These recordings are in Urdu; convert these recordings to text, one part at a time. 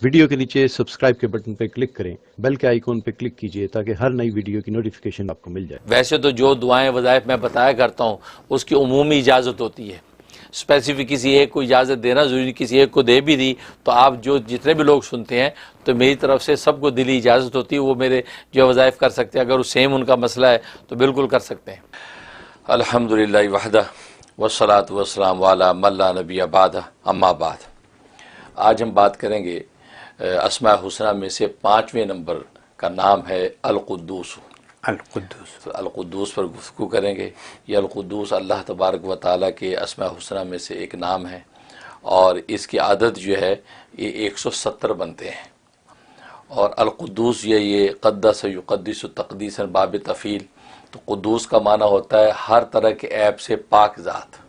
ویڈیو کے نیچے سبسکرائب کے بٹن پہ کلک کریں، بیل کے آئیکن پہ کلک کیجئے تاکہ ہر نئی ویڈیو کی نوٹیفیکیشن آپ کو مل جائے۔ ویسے تو جو دعائیں وظائف میں بتایا کرتا ہوں اس کی عمومی اجازت ہوتی ہے، اسپیسیفک کسی ایک کو اجازت دینا ضروری نہیں، کسی ایک کو دے بھی دی تو آپ جتنے بھی لوگ سنتے ہیں تو میری طرف سے سب کو دلی اجازت ہوتی ہے، وہ میرے جو وظائف کر سکتے ہیں، اگر وہ سیم ان کا مسئلہ ہے تو بالکل کر سکتے ہیں۔ الحمدللہ وحدہ والصلاۃ والسلام علی من لا نبی بعدہ، اما بعد۔ آج ہم بات کریں گے اسماء حسنہ میں سے 5ویں نمبر کا نام ہے القدوس۔ القدوس پر گفتگو کریں گے۔ یہ القدوس اللہ تبارک و تعالیٰ کے اسماء حسنہ میں سے ایک نام ہے، اور اس کی عدد جو ہے یہ 170 بنتے ہیں۔ اور القدوس یہ قدس یقدس تقدیسا باب تفیل، تو قدوس کا معنی ہوتا ہے ہر طرح کے عیب سے پاک ذات،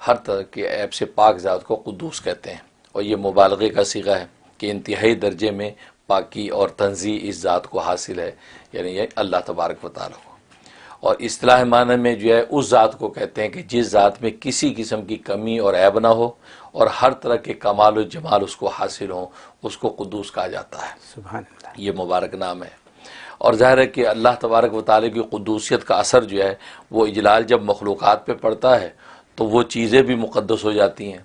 ہر طرح کے عیب سے پاک ذات کو قدوس کہتے ہیں، اور یہ مبالغے کا صیغہ ہے کہ انتہائی درجے میں پاکی اور تنزیہ اس ذات کو حاصل ہے، یعنی یہ اللہ تبارک و تعالیٰ کو۔ اور اصطلاح معنی میں جو ہے اس ذات کو کہتے ہیں کہ جس ذات میں کسی قسم کی کمی اور عیب نہ ہو اور ہر طرح کے کمال و جمال اس کو حاصل ہوں، اس کو قدوس کہا جاتا ہے۔ سبحان اللہ۔ یہ مبارک نام ہے۔ اور ظاہر ہے کہ اللہ تبارک و تعالیٰ کی قدوسیت کا اثر جو ہے وہ اجلال جب مخلوقات پہ پڑتا ہے تو وہ چیزیں بھی مقدس ہو جاتی ہیں۔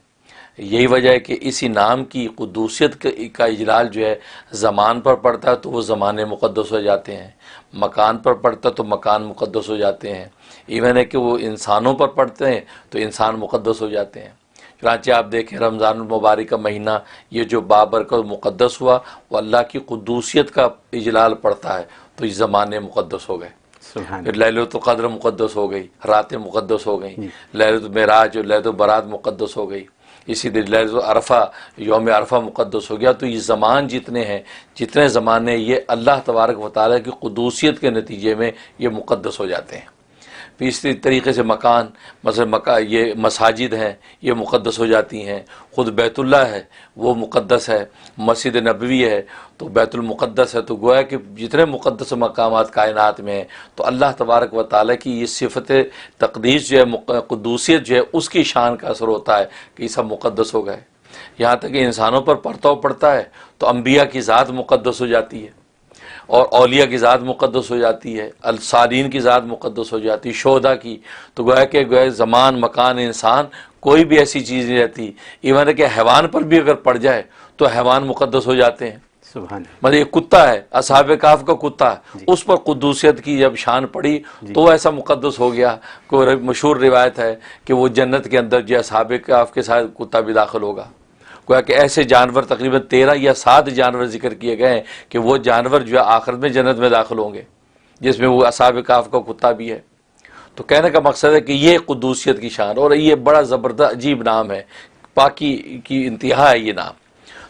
یہی وجہ ہے کہ اسی نام کی قدوسیت کا اجلال جو ہے زمان پر پڑتا ہے تو وہ زمانے مقدس ہو جاتے ہیں، مکان پر پڑتا ہے تو مکان مقدس ہو جاتے ہیں، ایون ہے کہ وہ انسانوں پر پڑتے ہیں تو انسان مقدس ہو جاتے ہیں۔ چنانچہ آپ دیکھیں رمضان المبارک کا مہینہ یہ جو بابرکت مقدس ہوا، وہ اللہ کی قدوسیت کا اجلال پڑتا ہے تو یہ زمانے مقدس ہو گئے۔ سبحان پھر لیلۃ القدر مقدس ہو گئی، راتیں مقدس ہو گئیں، لیلۃ المعراج اور لیلۃ البرات مقدس ہو گئی، اسی دن لیلۃ عرفہ یوم عرفہ مقدس ہو گیا۔ تو یہ زمان جتنے ہیں، جتنے زمانے، یہ اللہ تبارک و تعالیٰ کی قدوسیت کے نتیجے میں یہ مقدس ہو جاتے ہیں۔ پھر اسی طریقے سے مکان، مثلا یہ مساجد ہیں یہ مقدس ہو جاتی ہیں، خود بیت اللہ ہے وہ مقدس ہے، مسجد نبوی ہے تو بیت المقدس ہے، تو گویا کہ جتنے مقدس مقامات کائنات میں ہیں تو اللہ تبارک و تعالیٰ کی یہ صفت تقدیس جو ہے، قدوسیت جو ہے، اس کی شان کا اثر ہوتا ہے کہ یہ سب مقدس ہو گئے۔ یہاں تک کہ انسانوں پر پرتاؤ پڑتا ہے تو انبیاء کی ذات مقدس ہو جاتی ہے، اور اولیاء کی ذات مقدس ہو جاتی ہے، الصالحین کی ذات مقدس ہو جاتی ہے، شہداء کی، تو گویا زمان مکان انسان کوئی بھی ایسی چیز نہیں رہتی، ایون ہے کہ حیوان پر بھی اگر پڑ جائے تو حیوان مقدس ہو جاتے ہیں۔ سبحان اللہ۔ مطلب یہ کتا ہے، اصحاب کہف کا کتا ہے، اس پر قدوسیت کی جب شان پڑی تو وہ ایسا مقدس ہو گیا۔ کوئی مشہور روایت ہے کہ وہ جنت کے اندر جو اصحاب کہف کے ساتھ کتا بھی داخل ہوگا۔ گویا کہ ایسے جانور تقریباً 13 یا 7 جانور ذکر کیے گئے ہیں کہ وہ جانور جو ہے آخرت میں جنت میں داخل ہوں گے، جس میں وہ اصحاب کہف کا کتا بھی ہے۔ تو کہنے کا مقصد ہے کہ یہ قدوسیت کی شان، اور یہ بڑا زبردست عجیب نام ہے، پاکی کی انتہا ہے یہ نام،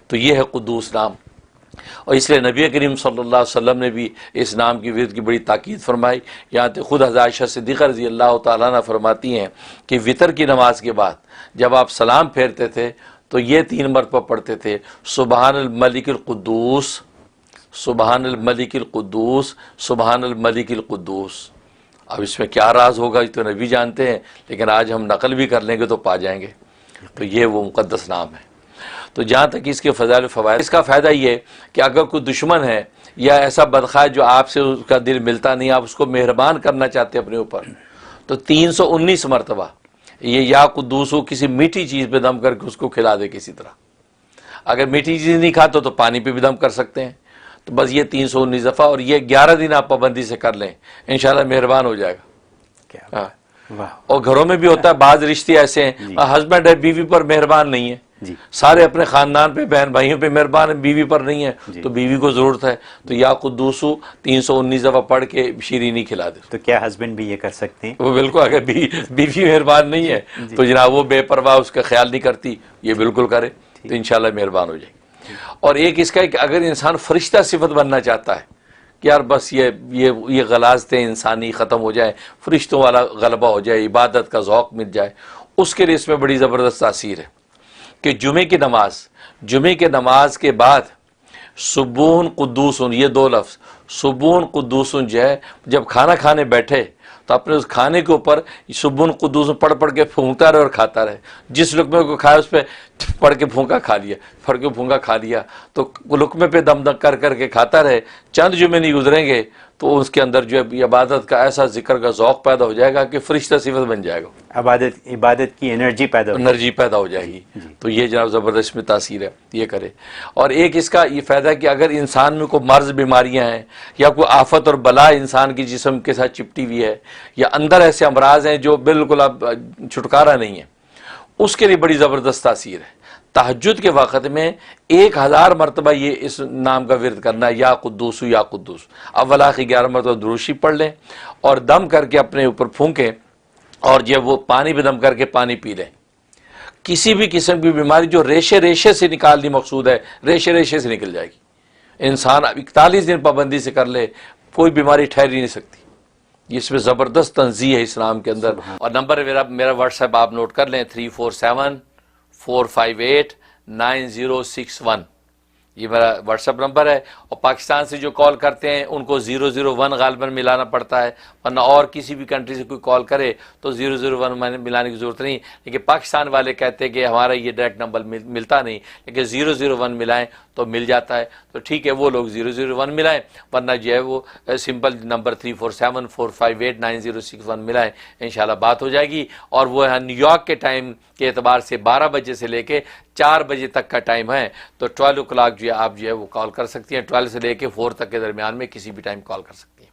تو یہ ہے قدوس نام۔ اور اس لیے نبی کریم صلی اللہ علیہ وسلم نے بھی اس نام کی ورد کی بڑی تاکید فرمائی۔ یہاں تک خود حضرت عائشہ صدیقہ رضی اللہ تعالیٰ عنہ فرماتی ہیں کہ وطر کی نماز کے بعد جب آپ سلام پھیرتے تھے تو یہ 3 مرتبہ پڑھتے تھے، سبحان الملک القدوس، سبحان الملک القدوس، سبحان الملک القدوس۔ اب اس میں کیا راز ہوگا یہ تو نبی جانتے ہیں، لیکن آج ہم نقل بھی کر لیں گے تو پا جائیں گے۔ تو یہ وہ مقدس نام ہے۔ تو جہاں تک اس کے فضائل و فوائد، اس کا فائدہ یہ کہ اگر کوئی دشمن ہے یا ایسا بدخواہ جو آپ سے اس کا دل ملتا نہیں، آپ اس کو مہربان کرنا چاہتے ہیں اپنے اوپر، تو 319 مرتبہ یہ یا قدوس ہو، کسی میٹھی چیز پہ دم کر کے اس کو کھلا دے کسی طرح۔ اگر میٹھی چیز نہیں کھاتے تو پانی پہ بھی دم کر سکتے ہیں، تو بس یہ 319 دفعہ، اور یہ 11 دن آپ پابندی سے کر لیں، انشاءاللہ مہربان ہو جائے گا۔ اور گھروں میں بھی ہوتا ہے، بعض رشتے ایسے ہیں ہسبینڈ ہے بیوی پر مہربان نہیں ہے، سارے اپنے خاندان پہ بہن بھائیوں پہ مہربان ہے، بیوی پر نہیں ہے، تو بیوی کو ضرورت ہے تو یا قدوسو 319 دفعہ پڑھ کے شیرینی کھلا دے۔ تو کیا ہسبینڈ بھی یہ کر سکتے ہیں؟ وہ بالکل، اگر بیوی مہربان نہیں ہے تو جناب وہ بے پرواہ اس کا خیال نہیں کرتی، یہ بالکل کرے تو انشاءاللہ مہربان ہو جائے گی۔ اور ایک اس کا ہے کہ اگر انسان فرشتہ صفت بننا چاہتا ہے کہ یار بس یہ غلاظتیں انسانی ختم ہو جائیں، فرشتوں والا غلبہ ہو جائے، عبادت کا ذوق مل جائے، اس کے لیے اس میں بڑی زبردست تاثیر ہے کہ جمعے کی نماز کے بعد سبون قدوسن، یہ 2 لفظ سبون قدوسن جو ہے، جب کھانا کھانے بیٹھے تو اپنے اس کھانے کے اوپر سبحان قدوس پڑھ کے پھونکتا رہے اور کھاتا رہے. جس لقمے کو کھایا اس پہ پڑھ کے پھونکا کھا لیا, پڑھ کے پھونکا کھا لیا, تو لقمے پہ دم کر کے کھاتا رہے. چند جمعے نہیں گزریں گے تو اس کے اندر جو ہے عبادت کا ایسا ذکر کا ذوق پیدا ہو جائے گا کہ فرشتہ صفت بن جائے گا, عبادت کی انرجی پیدا ہو جائے گی. تو یہ جناب زبردست میں تاثیر ہے, یہ کرے. اور ایک اس کا یہ فائدہ ہے کہ اگر انسان میں کوئی مرض بیماریاں ہیں یا کوئی آفت اور بلا انسان کی جسم کے ساتھ چپٹی ہوئی ہے یا اندر ایسے امراض ہیں جو بالکل اب چھٹکارا نہیں ہے, اس کے لیے بڑی زبردست تاثیر ہے. تہجد کے وقت میں 1000 مرتبہ یہ اس نام کا ورد کرنا ہے, یا قدوس یا قدوس. اول آخر 11 مرتبہ دروشی پڑھ لیں اور دم کر کے اپنے اوپر پھونکیں, اور جب وہ پانی پہ دم کر کے پانی پی لیں. کسی بھی قسم کی بیماری جو ریشے سے نکالنی مقصود ہے, ریشے سے نکل جائے گی. انسان 41 دن پابندی سے کر لے, کوئی بیماری ٹھہر ہی نہیں سکتی. اس میں زبردست تنزیہ ہے اسلام کے اندر. اور نمبر میرا واٹس ایپ آپ نوٹ کر لیں, 347-458-9061. یہ میرا واٹس ایپ نمبر ہے. اور پاکستان سے جو کال کرتے ہیں ان کو 001 غالباً ملانا پڑتا ہے, ورنہ اور کسی بھی کنٹری سے کوئی کال کرے تو 001 ملانے کی ضرورت نہیں. لیکن پاکستان والے کہتے ہیں کہ ہمارا یہ ڈائریکٹ نمبر ملتا نہیں, لیکن 001 ملائیں تو مل جاتا ہے. تو ٹھیک ہے, وہ لوگ 001 ملائیں, ورنہ جو ہے وہ سمپل نمبر 347-458-9061 ملائیں, انشاءاللہ بات ہو جائے گی. اور وہ ہے نیو یارک کے ٹائم کے اعتبار سے 12 بجے سے لے کے 4 بجے تک کا ٹائم ہے. تو 12 o'clock جو ہے آپ جو ہے وہ کال کر سکتی ہیں, 12 سے لے کے 4 تک کے درمیان میں کسی بھی ٹائم کال کر سکتی ہیں.